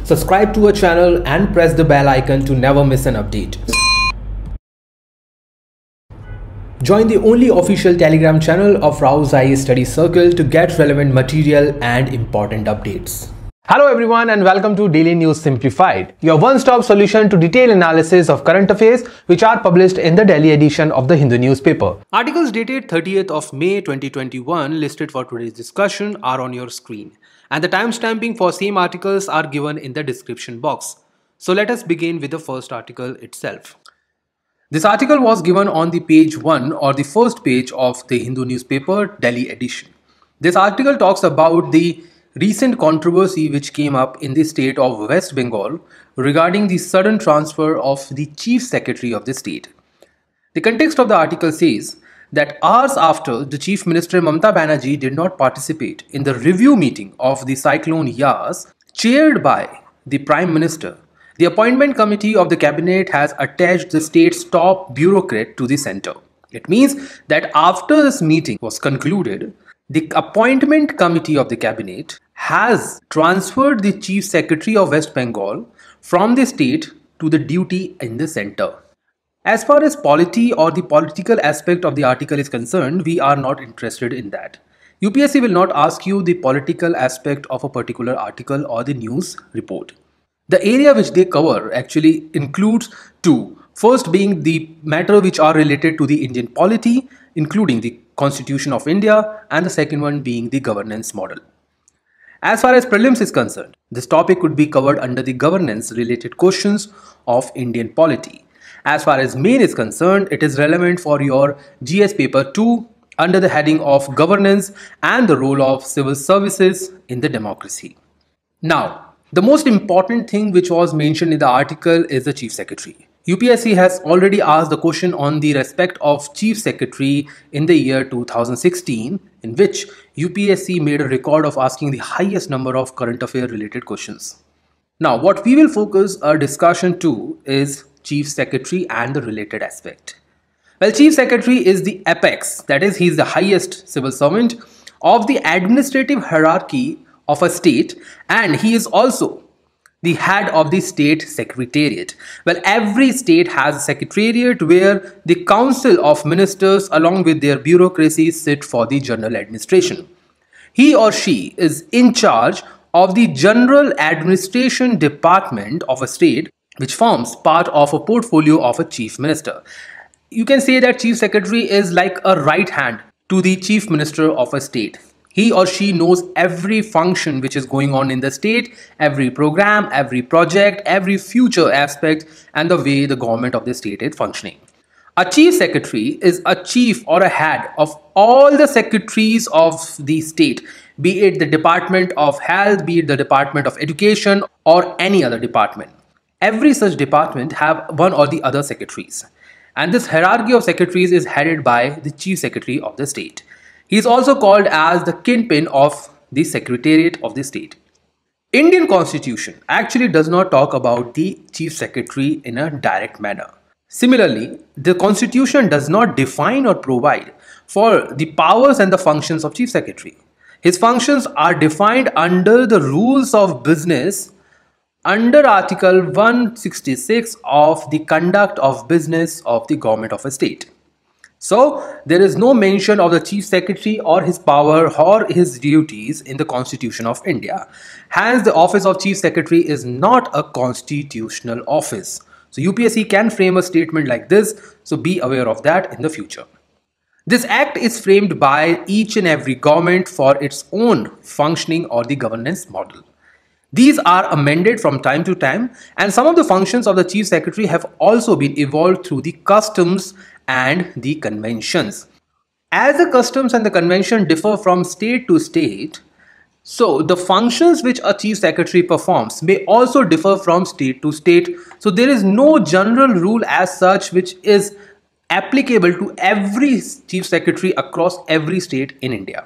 Subscribe to our channel and press the bell icon to never miss an update. Join the only official Telegram channel of Rao's IAS Study Circle to get relevant material and important updates. Hello everyone and welcome to Daily News Simplified, your one-stop solution to detailed analysis of current affairs which are published in the Delhi edition of the Hindu newspaper. Articles dated 30th of May 2021 listed for today's discussion are on your screen, and the timestamping for same articles are given in the description box. So let us begin with the first article itself. This article was given on the page 1 or the first page of the Hindu newspaper Delhi edition. This article talks about the recent controversy which came up in the state of West Bengal regarding the sudden transfer of the Chief Secretary of the state. The context of the article says that hours after the Chief Minister Mamata Banerjee did not participate in the review meeting of the Cyclone Yas chaired by the Prime Minister, the appointment committee of the cabinet has attached the state's top bureaucrat to the center. It means that after this meeting was concluded, the appointment committee of the cabinet has transferred the Chief Secretary of West Bengal from the state to the duty in the center. As far as polity or the political aspect of the article is concerned, we are not interested in that. UPSC will not ask you the political aspect of a particular article or the news report. The area which they cover actually includes two. First being the matter which are related to the Indian polity, including the Constitution of India, and the second one being the governance model. As far as prelims is concerned, this topic could be covered under the governance related questions of Indian polity. As far as main is concerned, it is relevant for your GS paper 2 under the heading of governance and the role of civil services in the democracy. Now, the most important thing which was mentioned in the article is the Chief Secretary. UPSC has already asked the question on the respect of Chief Secretary in the year 2016, in which UPSC made a record of asking the highest number of current affair related questions. Now, what we will focus our discussion to is Chief Secretary and the related aspect. Well, Chief Secretary is the apex, that is, he is the highest civil servant of the administrative hierarchy of a state, and he is also the head of the state secretariat. Well, every state has a secretariat where the council of ministers along with their bureaucracy sit for the general administration. He or she is in charge of the general administration department of a state, which forms part of a portfolio of a chief minister. You can say that Chief Secretary is like a right hand to the chief minister of a state. He or she knows every function which is going on in the state, every program, every project, every future aspect, and the way the government of the state is functioning. A Chief Secretary is a chief or a head of all the secretaries of the state, be it the Department of Health, be it the Department of Education, or any other department. Every such department have one or the other secretaries. And this hierarchy of secretaries is headed by the Chief Secretary of the state. He is also called as the kingpin of the Secretariat of the state. Indian Constitution actually does not talk about the Chief Secretary in a direct manner. Similarly, the Constitution does not define or provide for the powers and the functions of Chief Secretary. His functions are defined under the rules of business under Article 166 of the Conduct of Business of the Government of a State. So, there is no mention of the Chief Secretary or his power or his duties in the Constitution of India. Hence, the office of Chief Secretary is not a constitutional office. So, UPSC can frame a statement like this, so be aware of that in the future. This act is framed by each and every government for its own functioning or the governance model. These are amended from time to time, and some of the functions of the Chief Secretary have also been evolved through the customs and the conventions. As the customs and the convention differ from state to state, so the functions which a Chief Secretary performs may also differ from state to state. So there is no general rule as such which is applicable to every Chief Secretary across every state in India.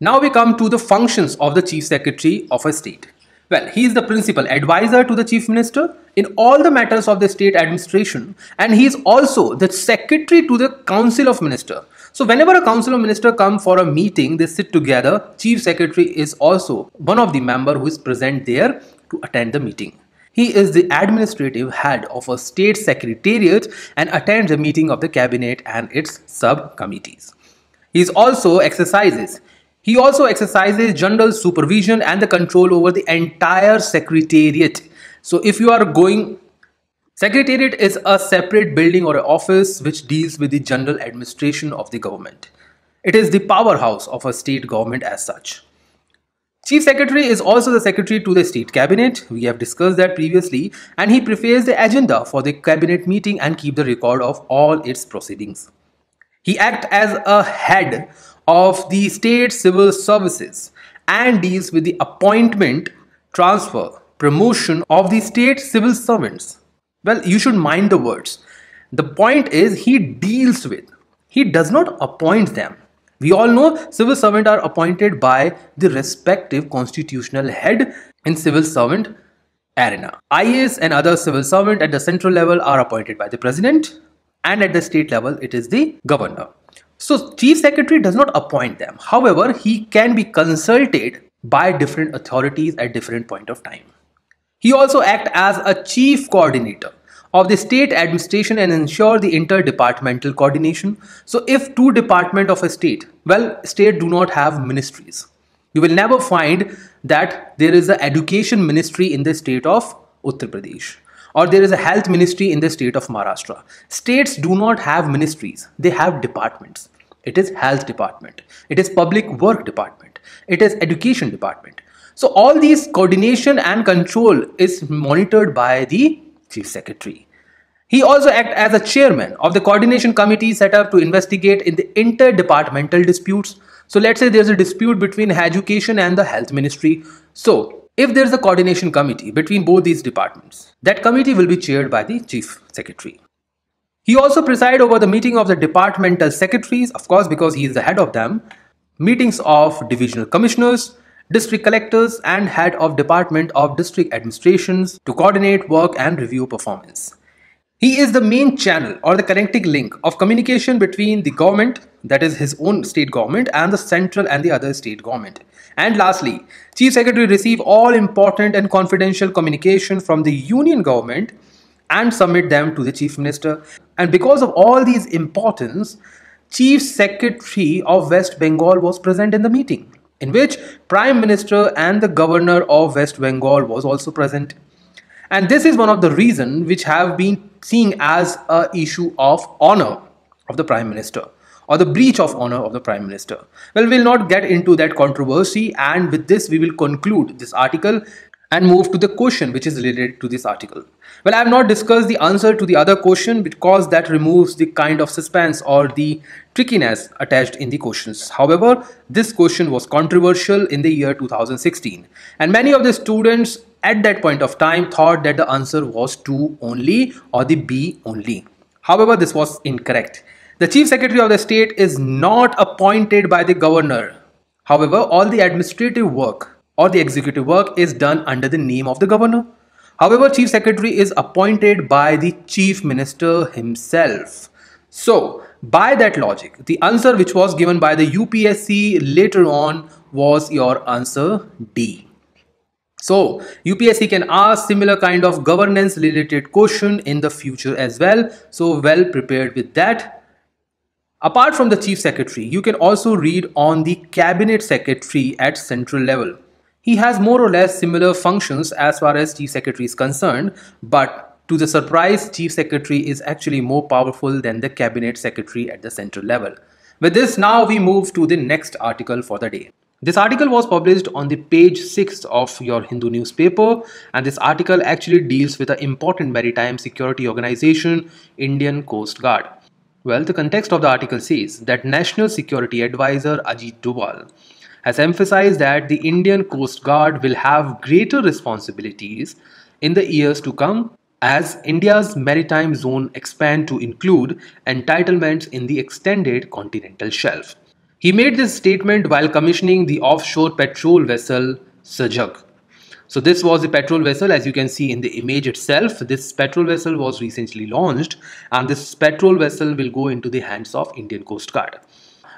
Now we come to the functions of the Chief Secretary of a state. Well, he is the principal advisor to the Chief Minister in all the matters of the state administration, and he is also the secretary to the Council of Ministers. So whenever a Council of Ministers come for a meeting, they sit together. Chief Secretary is also one of the member who is present there to attend the meeting. He is the administrative head of a state secretariat and attends the meeting of the cabinet and its subcommittees. He also exercises general supervision and the control over the entire secretariat. So if you are going, secretariat is a separate building or an office which deals with the general administration of the government. It is the powerhouse of a state government as such. Chief Secretary is also the secretary to the state cabinet. We have discussed that previously, and he prepares the agenda for the cabinet meeting and keep the record of all its proceedings. He acts as a head of the state civil services and deals with the appointment, transfer, promotion of the state civil servants. Well, you should mind the words. The point is he deals with. He does not appoint them. We all know civil servants are appointed by the respective constitutional head in civil servant arena. IAS and other civil servants at the central level are appointed by the president, and at the state level it is the governor. So Chief Secretary does not appoint them. However, he can be consulted by different authorities at different point of time. He also acts as a chief coordinator of the state administration and ensure the interdepartmental coordination. So if two departments of a state, state do not have ministries. You will never find that there is an education ministry in the state of Uttar Pradesh, or there is a health ministry in the state of Maharashtra. States do not have ministries, they have departments. It is health department, it is public work department, it is education department. So all these coordination and control is monitored by the Chief Secretary. He also acts as a chairman of the coordination committee set up to investigate in the interdepartmental disputes. So let's say there's a dispute between education and the health ministry. So if there's a coordination committee between both these departments, that committee will be chaired by the Chief Secretary. He also presides over the meeting of the departmental secretaries, of course, because he is the head of them, meetings of divisional commissioners, district collectors, and head of department of district administrations to coordinate work and review performance. He is the main channel or the connecting link of communication between the government, that is his own state government, and the central and the other state government. And lastly, Chief Secretary receives all important and confidential communication from the union government and submit them to the Chief Minister. And because of all these importance, Chief Secretary of West Bengal was present in the meeting, in which Prime Minister and the Governor of West Bengal was also present. And this is one of the reasons which have been seen as an issue of honor of the Prime Minister, or the breach of honor of the Prime Minister. Well, we'll not get into that controversy, and with this we will conclude this article and move to the question which is related to this article. Well, I have not discussed the answer to the other question because that removes the kind of suspense or the trickiness attached in the questions. However, this question was controversial in the year 2016, and many of the students at that point of time thought that the answer was 2 only or the B only. However, this was incorrect. The Chief Secretary of the state is not appointed by the governor. However, all the administrative work or the executive work is done under the name of the governor. However, Chief Secretary is appointed by the Chief Minister himself. So, by that logic, the answer which was given by the UPSC later on was your answer D. So, UPSC can ask similar kind of governance related question in the future as well. So, well prepared with that. Apart from the Chief Secretary, you can also read on the Cabinet Secretary at central level. He has more or less similar functions as far as Chief Secretary is concerned, but to the surprise, Chief Secretary is actually more powerful than the Cabinet Secretary at the central level. With this, now we move to the next article for the day. This article was published on the page 6 of your Hindu newspaper, and this article actually deals with an important maritime security organization, Indian Coast Guard. Well, the context of the article says that National Security Advisor Ajit Doval has emphasized that the Indian Coast Guard will have greater responsibilities in the years to come as India's maritime zone expand to include entitlements in the extended continental shelf. He made this statement while commissioning the offshore patrol vessel Sajag. So this was the petrol vessel. As you can see in the image itself, this petrol vessel was recently launched, and this petrol vessel will go into the hands of Indian Coast Guard.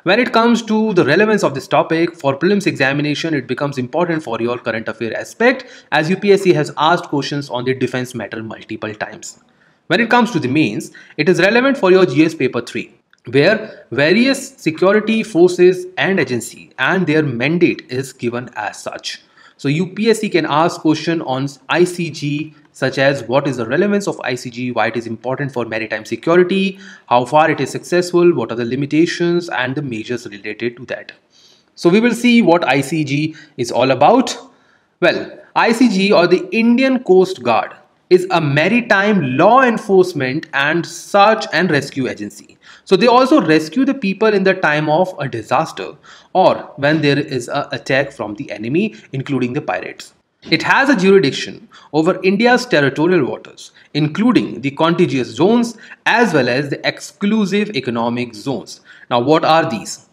When it comes to the relevance of this topic for prelims examination, it becomes important for your current affair aspect, as UPSC has asked questions on the defense matter multiple times. When it comes to the mains, it is relevant for your GS paper 3, where various security forces and agency and their mandate is given as such. So UPSC can ask question on ICG, such as what is the relevance of ICG, why it is important for maritime security, how far it is successful, what are the limitations and the measures related to that. So we will see what ICG is all about. Well, ICG, or the Indian Coast Guard, is a maritime law enforcement and search and rescue agency. So they also rescue the people in the time of a disaster or when there is an attack from the enemy, including the pirates. It has a jurisdiction over India's territorial waters, including the contiguous zones as well as the exclusive economic zones. Now, what are these?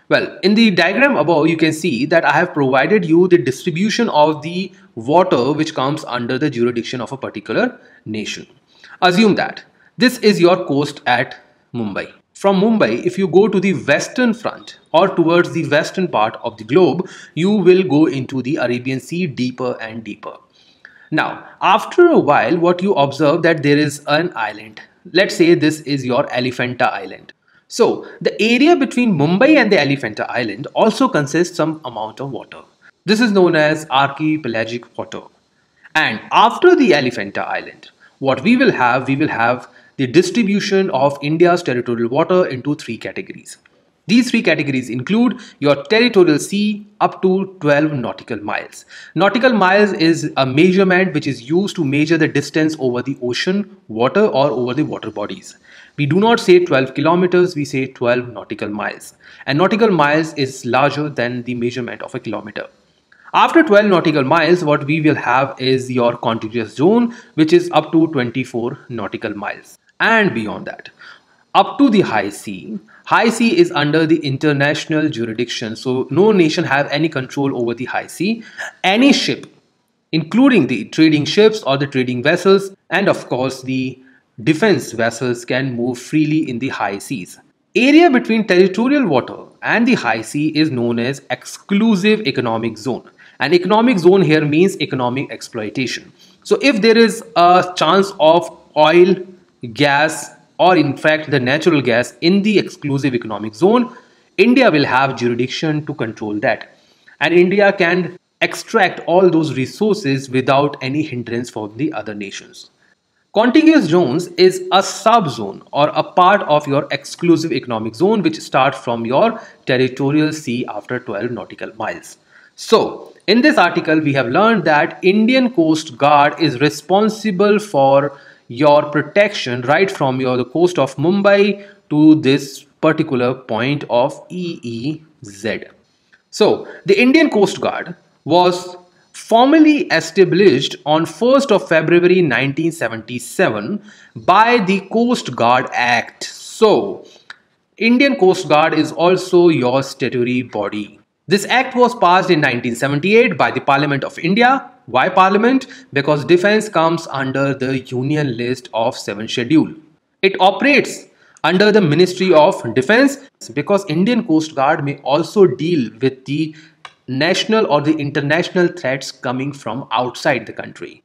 Well, in the diagram above, you can see that I have provided you the distribution of the water which comes under the jurisdiction of a particular nation. Assume that this is your coast at Mumbai. From Mumbai, if you go to the western front or towards the western part of the globe, you will go into the Arabian Sea deeper and deeper. Now, after a while, what you observe that there is an island. Let's say this is your Elephanta Island. So, the area between Mumbai and the Elephanta Island also consists some amount of water. This is known as archipelagic water. And after the Elephanta Island, what we will have the distribution of India's territorial water into 3 categories. These 3 categories include your territorial sea up to 12 nautical miles. Nautical miles is a measurement which is used to measure the distance over the ocean, water, or over the water bodies. We do not say 12 kilometers, we say 12 nautical miles. And nautical miles is larger than the measurement of a kilometer. After 12 nautical miles, what we will have is your contiguous zone, which is up to 24 nautical miles. And beyond that, up to the high sea. High sea is under the international jurisdiction, so no nation have any control over the high sea. Any ship, including the trading ships or the trading vessels, and of course the defense vessels, can move freely in the high seas. Area between territorial water and the high sea is known as exclusive economic zone. An economic zone here means economic exploitation. So if there is a chance of oil, gas, or in fact the natural gas in the exclusive economic zone, India will have jurisdiction to control that. And India can extract all those resources without any hindrance from the other nations. Contiguous zones is a subzone or a part of your exclusive economic zone which starts from your territorial sea after 12 nautical miles. So, in this article, we have learned that Indian Coast Guard is responsible for your protection right from the coast of Mumbai to this particular point of EEZ. So, the Indian Coast Guard was formally established on 1st of February 1977 by the Coast Guard Act. So, Indian Coast Guard is also your statutory body. This act was passed in 1978 by the Parliament of India. Why Parliament? Because defense comes under the Union List of 7th Schedule. It operates under the Ministry of Defense because Indian Coast Guard may also deal with the national or the international threats coming from outside the country.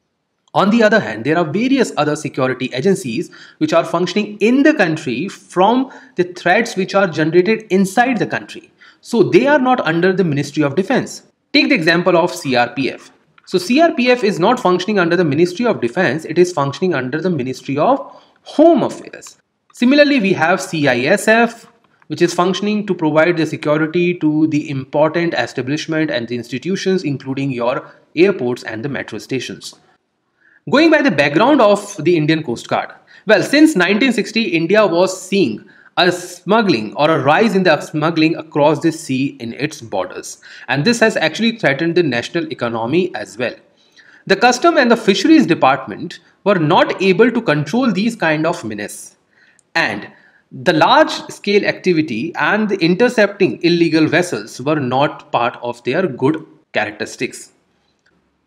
On the other hand, there are various other security agencies which are functioning in the country from the threats which are generated inside the country. So they are not under the Ministry of Defense. Take the example of CRPF. So CRPF is not functioning under the Ministry of Defense, it is functioning under the Ministry of Home Affairs. Similarly, we have CISF, which is functioning to provide the security to the important establishment and the institutions, including your airports and the metro stations. Going by the background of the Indian Coast Guard, well, since 1960, India was seeing a smuggling or a rise in the smuggling across the sea in its borders, and this has actually threatened the national economy as well. The Custom and the Fisheries Department were not able to control these kind of menace, and the large scale activity and the intercepting illegal vessels were not part of their good characteristics.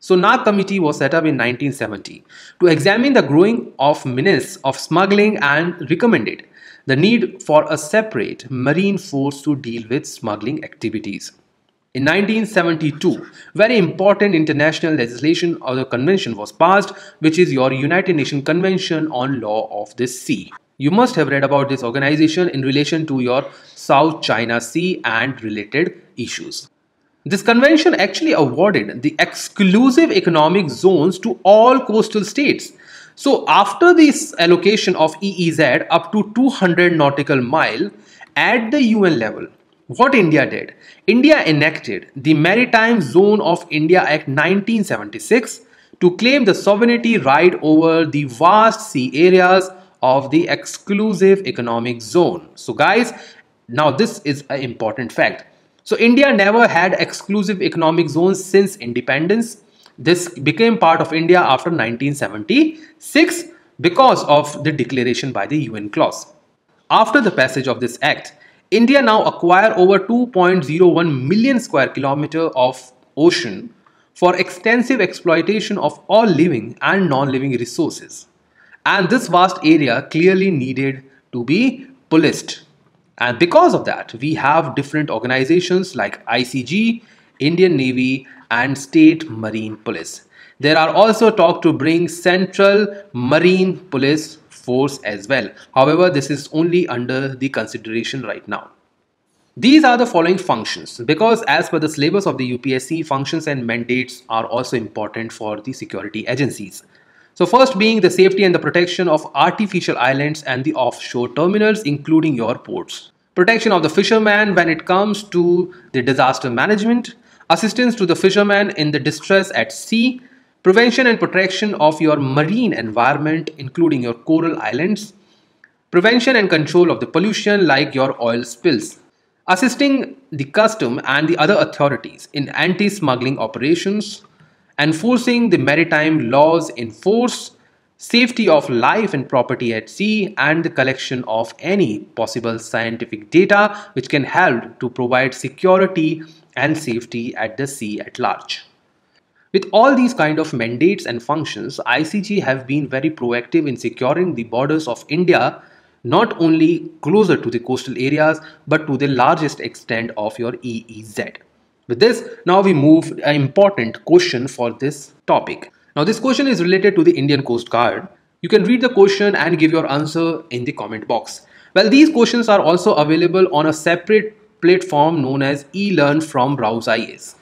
So NAG committee was set up in 1970 to examine the growing of menace of smuggling and recommended the need for a separate marine force to deal with smuggling activities. In 1972, very important international legislation or the convention was passed, which is your United Nations Convention on Law of the Sea. You must have read about this organization in relation to your South China Sea and related issues. This convention actually awarded the exclusive economic zones to all coastal states. So after this allocation of EEZ up to 200 nautical mile at the UN level, what India did? India enacted the Maritime Zone of India Act 1976 to claim the sovereignty right over the vast sea areas of the exclusive economic zone. So guys, now this is an important fact. So India never had exclusive economic zones since independence. This became part of India after 1976 because of the declaration by the UN clause. After the passage of this act, India now acquire over 2.01 million square kilometer of ocean for extensive exploitation of all living and non-living resources. And this vast area clearly needed to be policed. And because of that, we have different organizations like ICG, Indian Navy, and State Marine Police. There are also talks to bring Central Marine Police Force as well. However, this is only under the consideration right now. These are the following functions because as per the syllabus of the UPSC, functions and mandates are also important for the security agencies. So first being the safety and the protection of artificial islands and the offshore terminals, including your ports. Protection of the fishermen when it comes to the disaster management. Assistance to the fishermen in the distress at sea. Prevention and protection of your marine environment, including your coral islands. Prevention and control of the pollution like your oil spills. Assisting the custom and the other authorities in anti-smuggling operations. Enforcing the maritime laws in force, safety of life and property at sea, and the collection of any possible scientific data which can help to provide security and safety at the sea at large. With all these kind of mandates and functions, ICG have been very proactive in securing the borders of India, not only closer to the coastal areas, but to the largest extent of your EEZ. With this, now we move an important question for this topic. Now this question is related to the Indian Coast Guard. You can read the question and give your answer in the comment box. Well, these questions are also available on a separate platform known as eLearn from Browse IAS.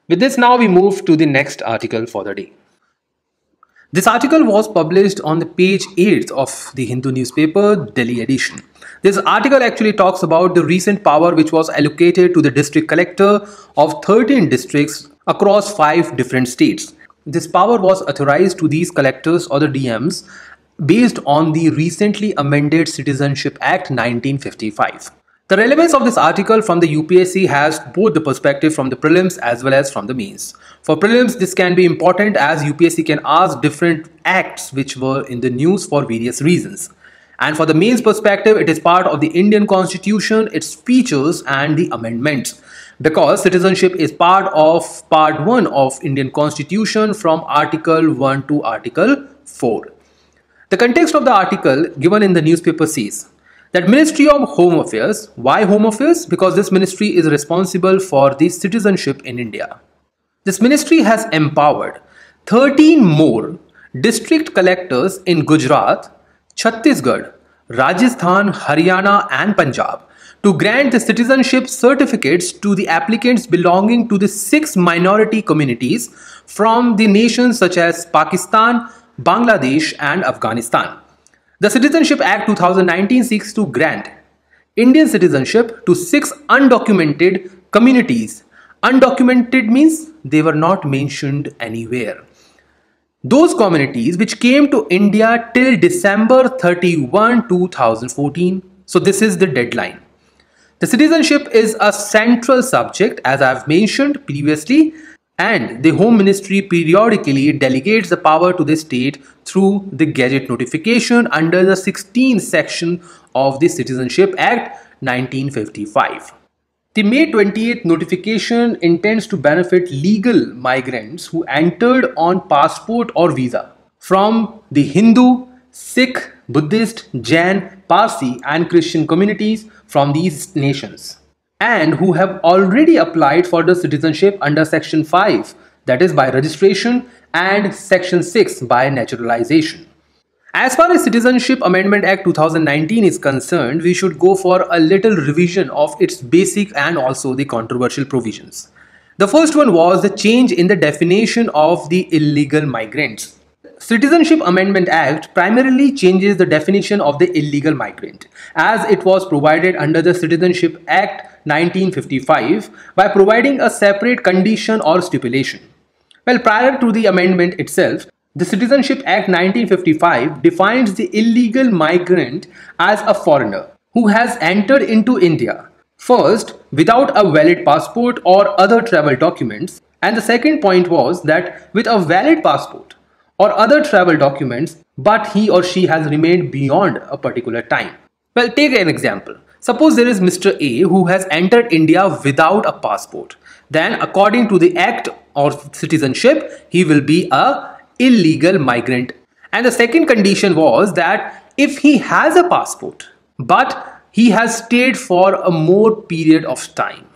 With this, now we move to the next article for the day. This article was published on the page 8 of the Hindu newspaper, Delhi edition. This article actually talks about the recent power which was allocated to the district collector of 13 districts across 5 different states. This power was authorized to these collectors or the DMs based on the recently amended Citizenship Act 1955. The relevance of this article from the UPSC has both the perspective from the prelims as well as from the mains. For prelims, this can be important as UPSC can ask different acts which were in the news for various reasons. And for the mains perspective, it is part of the Indian Constitution, its features and the amendments. Because citizenship is part of Part 1 of Indian Constitution from Article 1 to Article 4. The context of the article given in the newspaper says that Ministry of Home Affairs. Why Home Affairs? Because this ministry is responsible for the citizenship in India. This ministry has empowered 13 more district collectors in Gujarat, Chhattisgarh, Rajasthan, Haryana and Punjab to grant the citizenship certificates to the applicants belonging to the 6 minority communities from the nations such as Pakistan, Bangladesh and Afghanistan. The Citizenship Act 2019 seeks to grant Indian citizenship to 6 undocumented communities. Undocumented means they were not mentioned anywhere. Those communities which came to India till December 31, 2014. So this is the deadline. The citizenship is a central subject as I have mentioned previously, and the Home Ministry periodically delegates the power to the state through the Gazette notification under the 16th section of the Citizenship Act 1955. The May 28th notification intends to benefit legal migrants who entered on passport or visa from the Hindu, Sikh, Buddhist, Jain, Parsi and Christian communities from these nations, and who have already applied for the citizenship under Section 5, that is by registration, and Section 6 by naturalization. As far as Citizenship Amendment Act 2019 is concerned, we should go for a little revision of its basic and also the controversial provisions. The first one was the change in the definition of the illegal migrants. Citizenship Amendment Act primarily changes the definition of the illegal migrant as it was provided under the Citizenship Act 1955 by providing a separate condition or stipulation. Well, prior to the amendment itself, the Citizenship Act 1955 defines the illegal migrant as a foreigner who has entered into India, first without a valid passport or other travel documents, and the second point was that with a valid passport or other travel documents, but he or she has remained beyond a particular time. Well, take an example. Suppose there is Mr. A who has entered India without a passport. Then according to the Act or citizenship, he will be a illegal migrant. And the second condition was that if he has a passport, but he has stayed for a more period of time.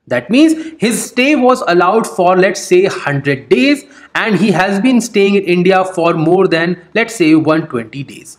That means his stay was allowed for, let's say, 100 days and he has been staying in India for more than, let's say, 120 days.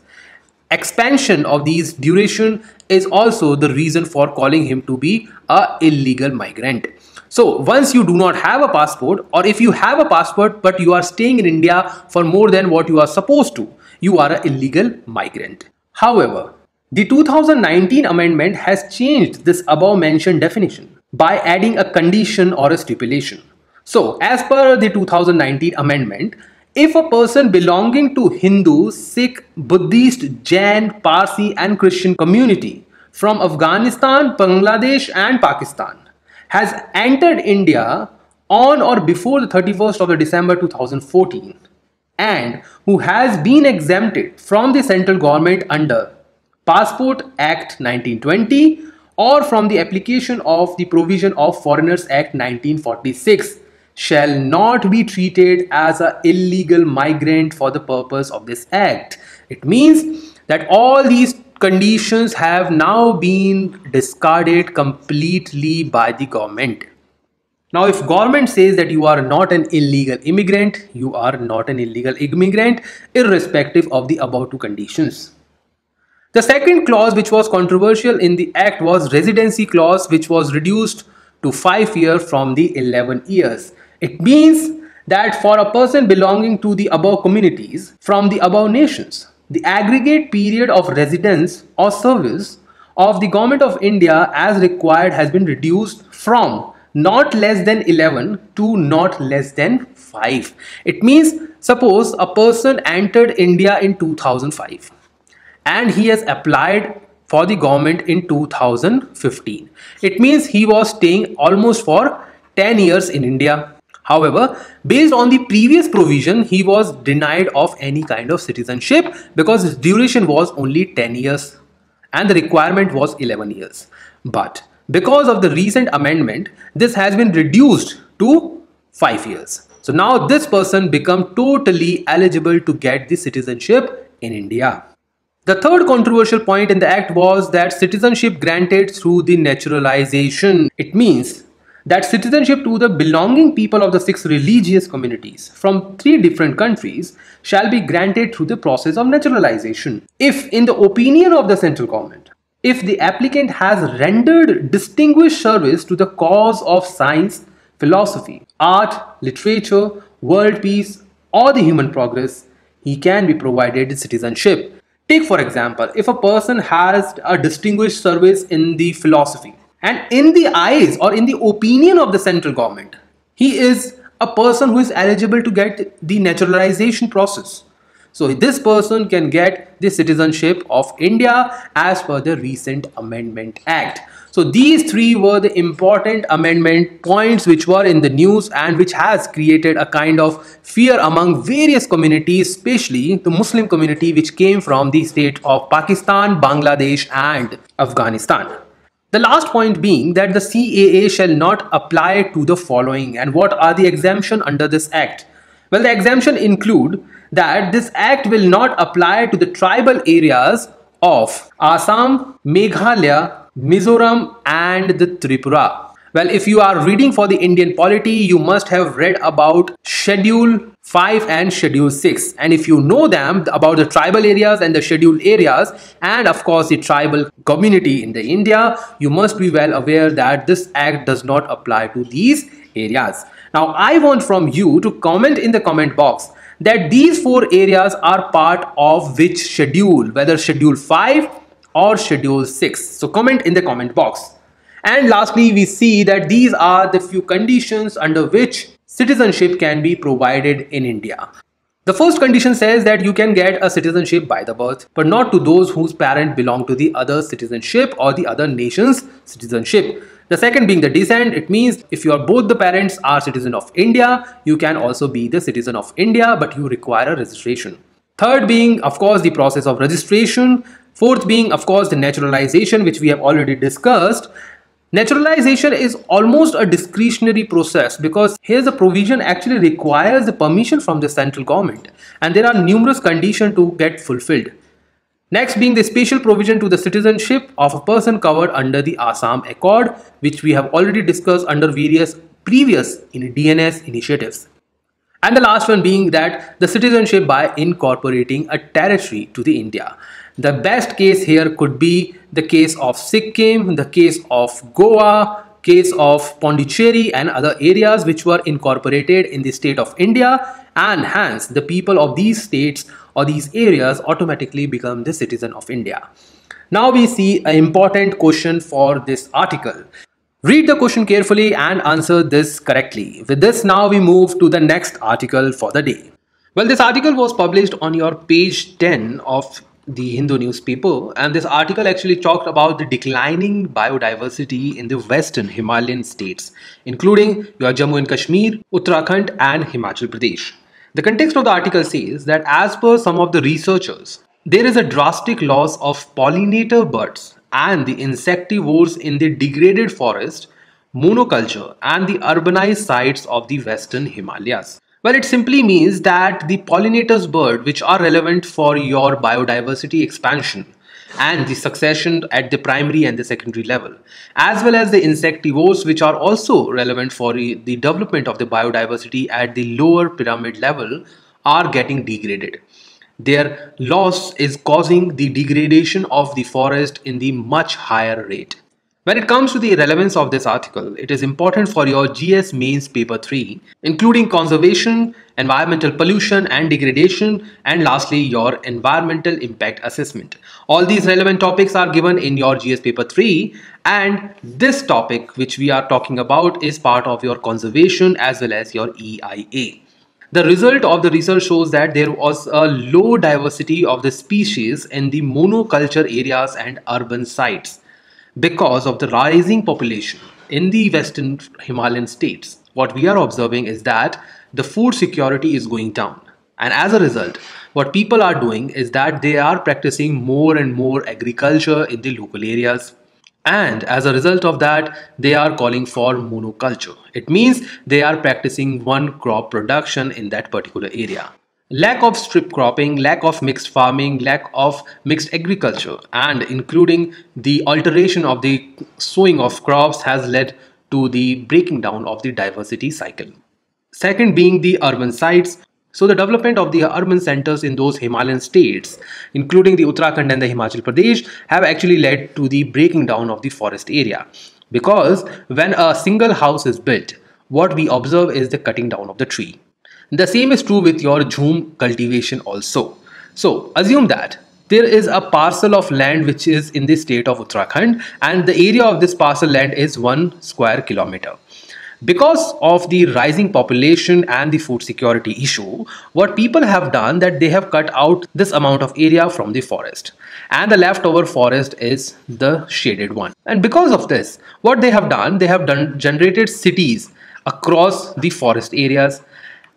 Expansion of these duration is also the reason for calling him to be a illegal migrant. So once you do not have a passport, or if you have a passport but you are staying in India for more than what you are supposed to, you are an illegal migrant. However, the 2019 amendment has changed this above mentioned definition by adding a condition or a stipulation. So as per the 2019 amendment, if a person belonging to Hindu, Sikh, Buddhist, Jain, Parsi and Christian community from Afghanistan, Bangladesh and Pakistan has entered India on or before the 31st of December 2014 and who has been exempted from the central government under Passport Act 1920 or from the application of the provision of Foreigners Act 1946 shall not be treated as an illegal migrant for the purpose of this act. It means that all these conditions have now been discarded completely by the government. Now, if government says that you are not an illegal immigrant, you are not an illegal immigrant irrespective of the above two conditions. The second clause which was controversial in the act was residency clause, which was reduced to 5 years from the 11 years. It means that for a person belonging to the above communities from the above nations, the aggregate period of residence or service of the Government of India as required has been reduced from not less than 11 to not less than 5. It means suppose a person entered India in 2005 and he has applied for the government in 2015. It means he was staying almost for 10 years in India. However, based on the previous provision, he was denied of any kind of citizenship because his duration was only 10 years and the requirement was 11 years. But because of the recent amendment, this has been reduced to 5 years. So now this person becomes totally eligible to get the citizenship in India. The third controversial point in the act was that citizenship granted through the naturalization. It means that citizenship to the belonging people of the 6 religious communities from 3 different countries shall be granted through the process of naturalization. If, in the opinion of the central government, if the applicant has rendered distinguished service to the cause of science, philosophy, art, literature, world peace, or the human progress, he can be provided citizenship. Take for example, if a person has a distinguished service in the philosophy, and in the eyes or in the opinion of the central government, he is a person who is eligible to get the naturalization process. So this person can get the citizenship of India as per the recent Amendment Act. So these 3 were the important amendment points which were in the news and which has created a kind of fear among various communities, especially the Muslim community which came from the state of Pakistan, Bangladesh and Afghanistan. The last point being that the CAA shall not apply to the following. And what are the exemption under this act? Well, the exemption include that this act will not apply to the tribal areas of Assam, Meghalaya, Mizoram and the Tripura. Well, if you are reading for the Indian polity, you must have read about Schedule 5 and Schedule 6. And if you know them about the tribal areas and the scheduled areas, and of course the tribal community in the India, you must be well aware that this act does not apply to these areas. Now, I want from you to comment in the comment box that these 4 areas are part of which schedule, whether Schedule 5 or Schedule 6. So comment in the comment box. And lastly, we see that these are the few conditions under which citizenship can be provided in India. The first condition says that you can get a citizenship by the birth, but not to those whose parent belong to the other citizenship or the other nation's citizenship. The second being the descent. It means if both the parents are citizen of India, you can also be the citizen of India, but you require a registration. Third being, of course, the process of registration. Fourth being, of course, the naturalization, which we have already discussed. Naturalization is almost a discretionary process because here the provision actually requires the permission from the central government, and there are numerous conditions to get fulfilled. Next being the special provision to the citizenship of a person covered under the Assam Accord, which we have already discussed under various previous DNS initiatives. And the last one being that the citizenship by incorporating a territory to the India. The best case here could be the case of Sikkim, the case of Goa, case of Pondicherry and other areas which were incorporated in the state of India, and hence the people of these states or these areas automatically become the citizen of India. Now we see an important question for this article. Read the question carefully and answer this correctly. With this, now we move to the next article for the day. Well, this article was published on your page 10 of the Hindu newspaper, and this article actually talked about the declining biodiversity in the western Himalayan states, including your Jammu and Kashmir, Uttarakhand and Himachal Pradesh. The context of the article says that as per some of the researchers, there is a drastic loss of pollinator birds and the insectivores in the degraded forest, monoculture and the urbanized sites of the western Himalayas. Well, it simply means that the pollinators bird which are relevant for your biodiversity expansion and the succession at the primary and the secondary level, as well as the insectivores which are also relevant for the development of the biodiversity at the lower pyramid level, are getting degraded. Their loss is causing the degradation of the forest in the much higher rate. When it comes to the relevance of this article, it is important for your GS Mains Paper 3, including conservation, environmental pollution and degradation, and lastly your environmental impact assessment. All these relevant topics are given in your GS Paper 3, and this topic which we are talking about is part of your conservation as well as your EIA. The result of the research shows that there was a low diversity of the species in the monoculture areas and urban sites. Because of the rising population in the western Himalayan states, what we are observing is that the food security is going down. And as a result, what people are doing is that they are practicing more and more agriculture in the local areas. And as a result of that, they are calling for monoculture. It means they are practicing one crop production in that particular area. Lack of strip cropping, lack of mixed farming, lack of mixed agriculture, and including the alteration of the sowing of crops has led to the breaking down of the diversity cycle. Second being the urban sites. So the development of the urban centers in those Himalayan states, including the Uttarakhand and the Himachal Pradesh, have actually led to the breaking down of the forest area. Because when a single house is built, what we observe is the cutting down of the tree. The same is true with your jhum cultivation also. So assume that there is a parcel of land which is in the state of Uttarakhand, and the area of this parcel land is 1 square kilometer. Because of the rising population and the food security issue, what people have done that they have cut out this amount of area from the forest, and the leftover forest is the shaded one. And because of this, what they have done generated cities across the forest areas.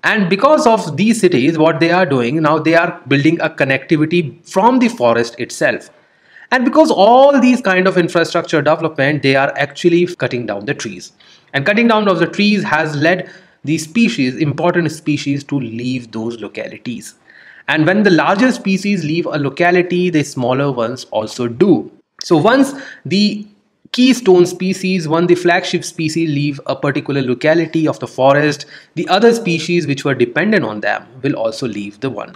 And because of these cities, what they are doing now, they are building a connectivity from the forest itself. And because all these kind of infrastructure development, they are actually cutting down the trees. And cutting down of the trees has led the species, important species, to leave those localities. And when the larger species leave a locality, the smaller ones also do. So once the keystone species, one the flagship species leave a particular locality of the forest, the other species which were dependent on them will also leave the one.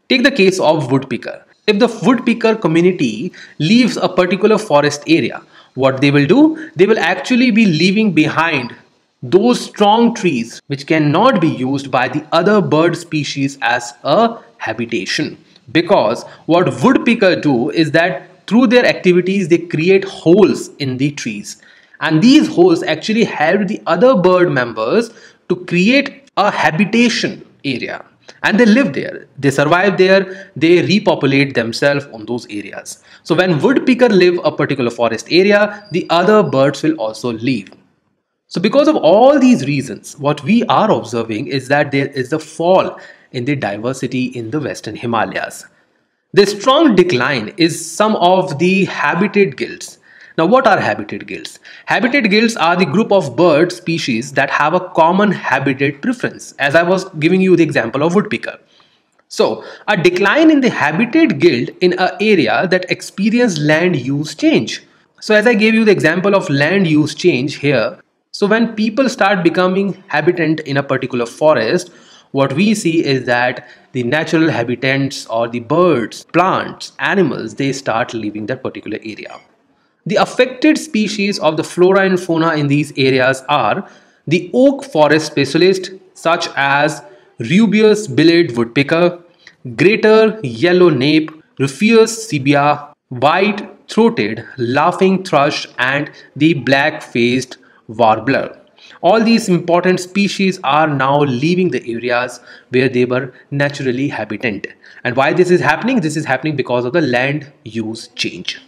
Take the case of woodpecker. If the woodpecker community leaves a particular forest area, what they will do? They will actually be leaving behind those strong trees which cannot be used by the other bird species as a habitation. Because what woodpecker do is that through their activities they create holes in the trees, and these holes actually help the other bird members to create a habitation area, and they live there, they survive there, they repopulate themselves on those areas. So when woodpecker live a particular forest area, the other birds will also leave. So because of all these reasons, what we are observing is that there is a fall in the diversity in the Western Himalayas. The strong decline is some of the habitat guilds. Now, what are habitat guilds? Habitat guilds are the group of bird species that have a common habitat preference, as I was giving you the example of woodpecker. So, a decline in the habitat guild in an area that experience land use change. So, as I gave you the example of land use change here, so when people start becoming habitant in a particular forest, what we see is that the natural habitants or the birds, plants, animals, they start leaving that particular area. The affected species of the flora and fauna in these areas are the oak forest specialist such as Rubeus billed woodpecker, greater yellow nape, Rufous cibia, white-throated laughing thrush, and the black-faced warbler. All these important species are now leaving the areas where they were naturally habitant. And why this is happening? This is happening because of the land use change.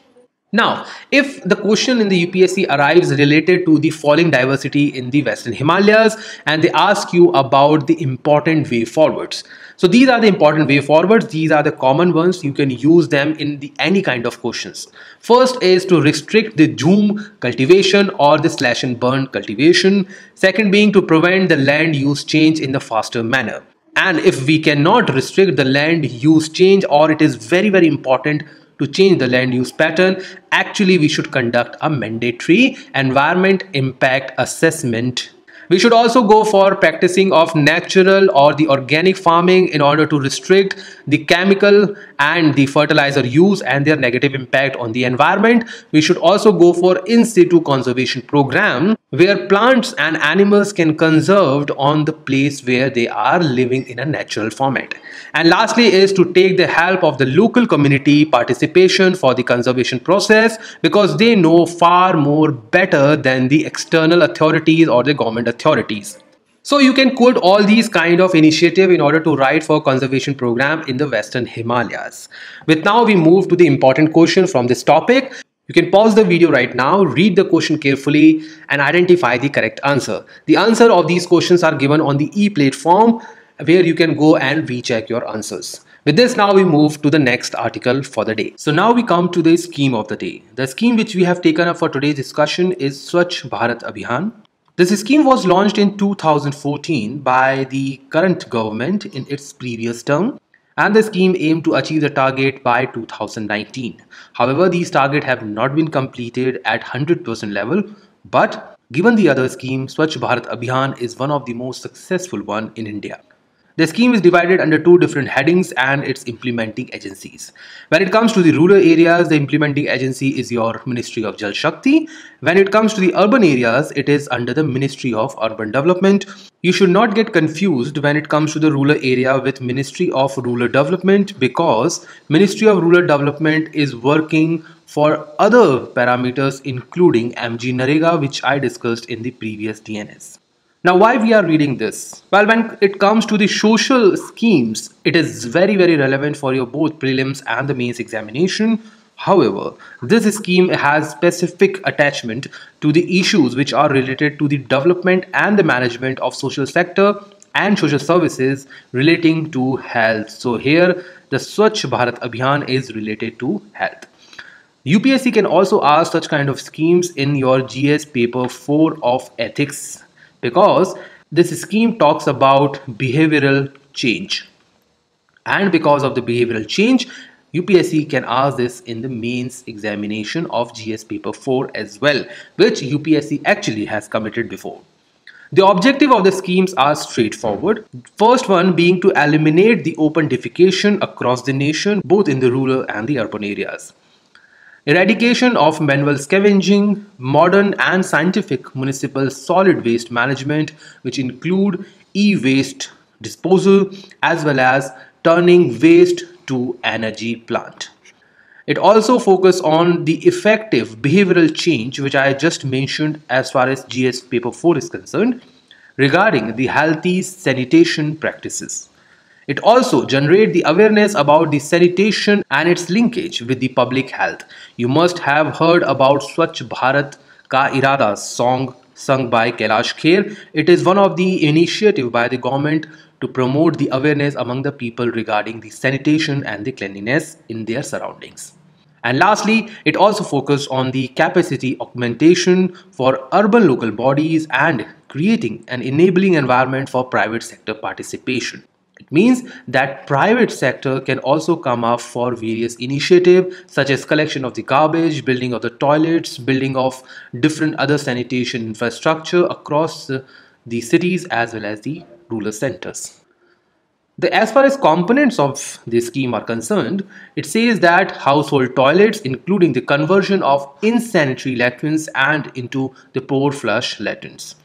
Now, if the question in the UPSC arrives related to the falling diversity in the Western Himalayas and they ask you about the important way forwards. So these are the important way forwards. These are the common ones. You can use them in any kind of questions. First is to restrict the zoom cultivation or the slash and burn cultivation. Second being to prevent the land use change in the faster manner. And if we cannot restrict the land use change, or it is very, very important to change the land use pattern, actually we should conduct a mandatory environment impact assessment. We should also go for practicing of natural or the organic farming in order to restrict the chemical and the fertilizer use and their negative impact on the environment. We should also go for in situ conservation program where plants and animals can conserved on the place where they are living in a natural format. And lastly is to take the help of the local community participation for the conservation process, because they know far more better than the external authorities or the government authorities. So you can quote all these kind of initiative in order to write for conservation program in the Western Himalayas. With now we move to the important question from this topic. You can pause the video right now, read the question carefully and identify the correct answer. The answer of these questions are given on the e-platform where you can go and recheck your answers. With this, now we move to the next article for the day. So now we come to the scheme of the day. The scheme which we have taken up for today's discussion is Swachh Bharat Abhiyan. This scheme was launched in 2014 by the current government in its previous term, and the scheme aimed to achieve the target by 2019. However, these targets have not been completed at 100% level, but given the other scheme, Swachh Bharat Abhiyan is one of the most successful one in India. The scheme is divided under two different headings and its implementing agencies. When it comes to the rural areas, the implementing agency is your Ministry of Jal Shakti. When it comes to the urban areas, it is under the Ministry of Urban Development. You should not get confused when it comes to the rural area with Ministry of Rural Development, because Ministry of Rural Development is working for other parameters including MG Narega, which I discussed in the previous DNS. Now, why we are reading this? Well, when it comes to the social schemes, it is very, very relevant for your both prelims and the mains examination. However, this scheme has specific attachment to the issues which are related to the development and the management of social sector and social services relating to health. So here, the Swachh Bharat Abhiyan is related to health. UPSC can also ask such kind of schemes in your GS paper 4 of ethics, because this scheme talks about behavioral change. And because of the behavioral change, UPSC can ask this in the mains examination of GS paper 4 as well, which UPSC actually has committed before. The objective of the schemes are straightforward. First one being to eliminate the open defecation across the nation, both in the rural and the urban areas. Eradication of manual scavenging, modern and scientific municipal solid waste management, which include e-waste disposal as well as turning waste to energy plant. It also focuses on the effective behavioral change, which I just mentioned as far as GS paper 4 is concerned, regarding the healthy sanitation practices. It also generates the awareness about the sanitation and its linkage with the public health. You must have heard about Swachh Bharat Ka Irada song sung by Kailash Kher. It is one of the initiative by the government to promote the awareness among the people regarding the sanitation and the cleanliness in their surroundings. And lastly, it also focused on the capacity augmentation for urban local bodies and creating an enabling environment for private sector participation. It means that private sector can also come up for various initiatives such as collection of the garbage, building of the toilets, building of different other sanitation infrastructure across the cities as well as the rural centers. As far as components of this scheme are concerned, it says that household toilets, including the conversion of insanitary latrines and into the pour flush latrines.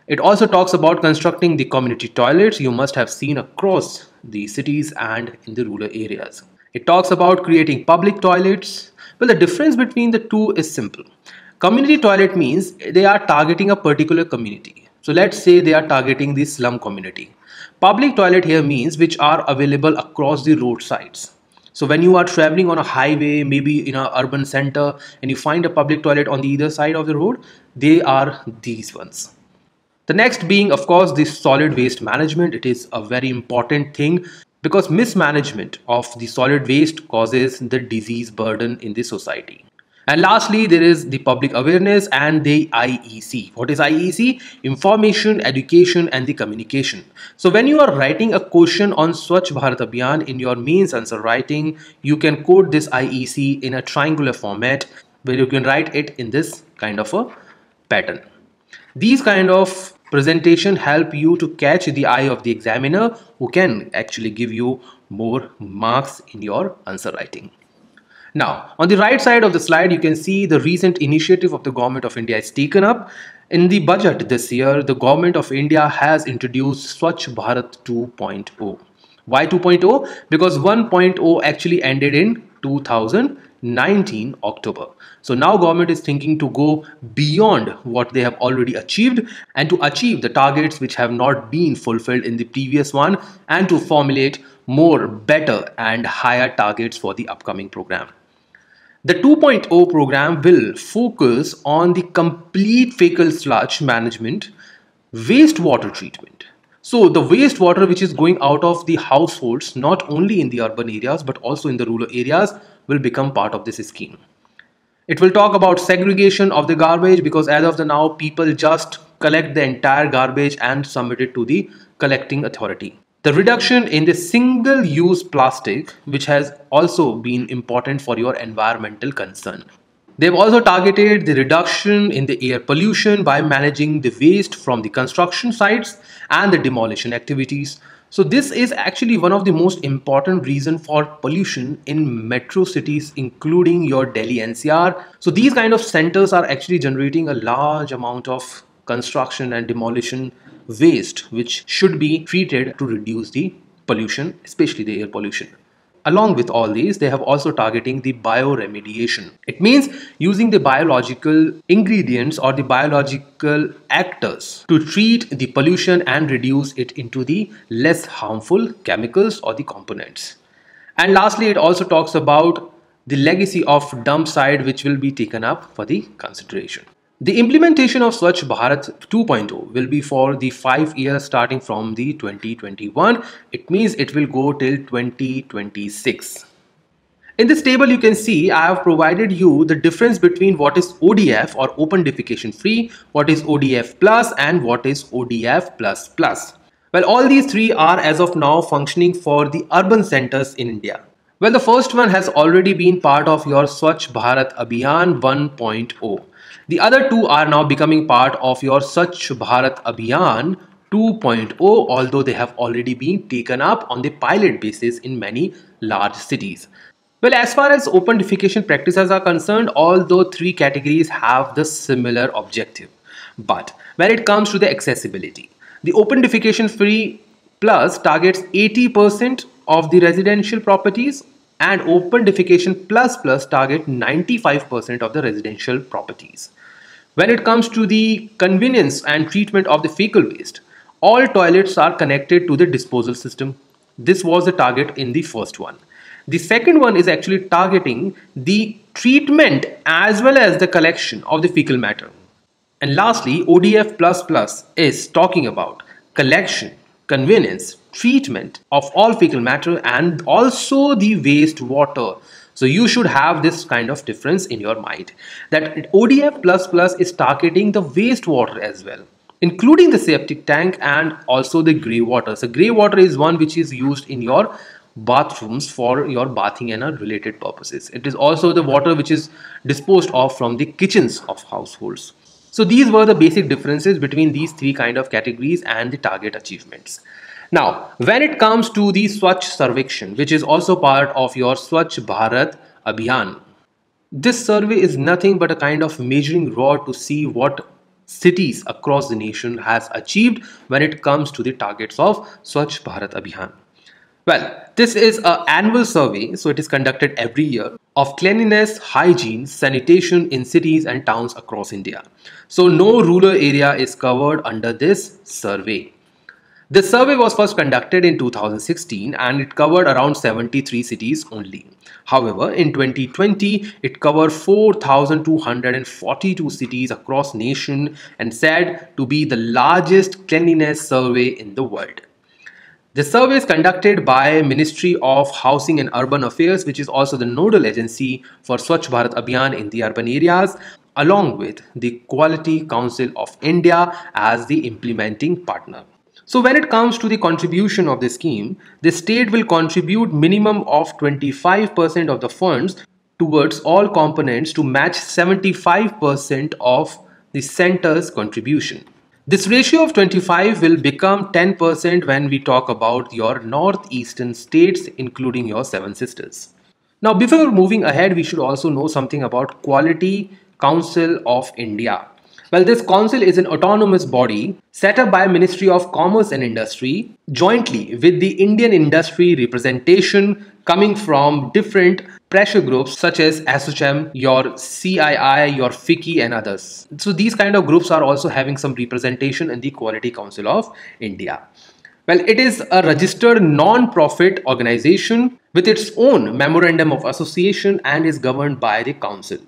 It also talks about constructing the community toilets you must have seen across the cities and in the rural areas. It talks about creating public toilets. Well, the difference between the two is simple. Community toilet means they are targeting a particular community. So let's say they are targeting the slum community. Public toilet here means which are available across the roadsides. So when you are traveling on a highway, maybe in an urban center, and you find a public toilet on the either side of the road, they are these ones. The next being, of course, the solid waste management. It is a very important thing because mismanagement of the solid waste causes the disease burden in the society. And lastly, there is the public awareness and the IEC. What is IEC? Information, education and the communication. So when you are writing a question on Swachh Bharat Abhiyan in your mains answer writing, you can code this IEC in a triangular format where you can write it in this kind of a pattern. These kind of presentation help you to catch the eye of the examiner, who can actually give you more marks in your answer writing. Now, on the right side of the slide, you can see the recent initiative of the Government of India is taken up. In the budget this year, the Government of India has introduced Swachh Bharat 2.0. Why 2.0? Because 1.0 actually ended in 2019 October. So now government is thinking to go beyond what they have already achieved and to achieve the targets which have not been fulfilled in the previous one, and to formulate more, better and higher targets for the upcoming program. The 2.0 program will focus on the complete fecal sludge management, wastewater treatment. So the wastewater which is going out of the households, not only in the urban areas but also in the rural areas, will become part of this scheme. It will talk about segregation of the garbage, because as of the now, people just collect the entire garbage and submit it to the collecting authority. The reduction in the single-use plastic, which has also been important for your environmental concern. They've also targeted the reduction in the air pollution by managing the waste from the construction sites and the demolition activities. So this is actually one of the most important reasons for pollution in metro cities, including your Delhi NCR. So these kind of centers are actually generating a large amount of construction and demolition waste, which should be treated to reduce the pollution, especially the air pollution. Along with all these, they have also targeting the bioremediation. It means using the biological ingredients or the biological actors to treat the pollution and reduce it into the less harmful chemicals or the components. And lastly, it also talks about the legacy of dump site, which will be taken up for the consideration. The implementation of Swachh Bharat 2.0 will be for the 5 years starting from the 2021. It means it will go till 2026. In this table, you can see I have provided you the difference between what is ODF or open defecation free, what is ODF plus, and what is ODF plus plus. Well, all these three are as of now functioning for the urban centers in India. Well, the first one has already been part of your Swachh Bharat Abhiyan 1.0. The other two are now becoming part of your Swachh Bharat Abhiyan 2.0, although they have already been taken up on the pilot basis in many large cities. Well, as far as open defecation practices are concerned, although three categories have the similar objective. But when it comes to the accessibility, the open defecation free plus targets 80% of the residential properties and open defecation plus plus target 95% of the residential properties. When it comes to the convenience and treatment of the fecal waste, all toilets are connected to the disposal system. This was the target in the first one. The second one is actually targeting the treatment as well as the collection of the fecal matter. And lastly, ODF++ is talking about collection, convenience, treatment of all fecal matter and also the wastewater. So you should have this kind of difference in your mind that ODF++ is targeting the wastewater as well, including the septic tank and also the grey water. So grey water is one which is used in your bathrooms for your bathing and related purposes. It is also the water which is disposed of from the kitchens of households. So these were the basic differences between these three kind of categories and the target achievements. Now, when it comes to the Swachh Sarvekshan, which is also part of your Swachh Bharat Abhiyan, this survey is nothing but a kind of measuring rod to see what cities across the nation has achieved when it comes to the targets of Swachh Bharat Abhiyan. Well, this is an annual survey, so it is conducted every year, of cleanliness, hygiene, sanitation in cities and towns across India. So no rural area is covered under this survey. This survey was first conducted in 2016 and it covered around 73 cities only. However, in 2020, it covered 4,242 cities across nation and said to be the largest cleanliness survey in the world. The survey is conducted by Ministry of Housing and Urban Affairs, which is also the nodal agency for Swachh Bharat Abhiyan in the urban areas, along with the Quality Council of India as the implementing partner. So when it comes to the contribution of the scheme, the state will contribute minimum of 25% of the funds towards all components to match 75% of the center's contribution. This ratio of 25 will become 10% when we talk about your northeastern states, including your seven sisters. Now, before moving ahead, we should also know something about Quality Council of India. Well, this council is an autonomous body set up by Ministry of Commerce and Industry jointly with the Indian industry representation coming from different pressure groups such as ASSOCHAM, your CII, your FICCI and others. So these kind of groups are also having some representation in the Quality Council of India. Well, it is a registered non-profit organization with its own memorandum of association and is governed by the council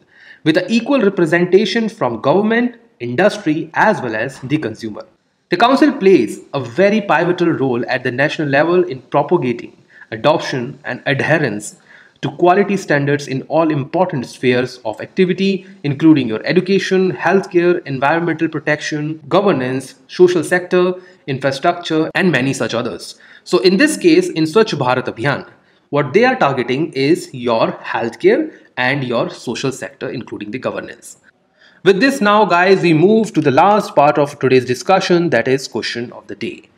with an equal representation from government, industry as well as the consumer. The council plays a very pivotal role at the national level in propagating adoption and adherence to quality standards in all important spheres of activity, including your education, healthcare, environmental protection, governance, social sector, infrastructure, and many such others. So in this case, in Swachh Bharat Abhiyan, what they are targeting is your healthcare and your social sector, including the governance. With this now, guys, we move to the last part of today's discussion, that is question of the day.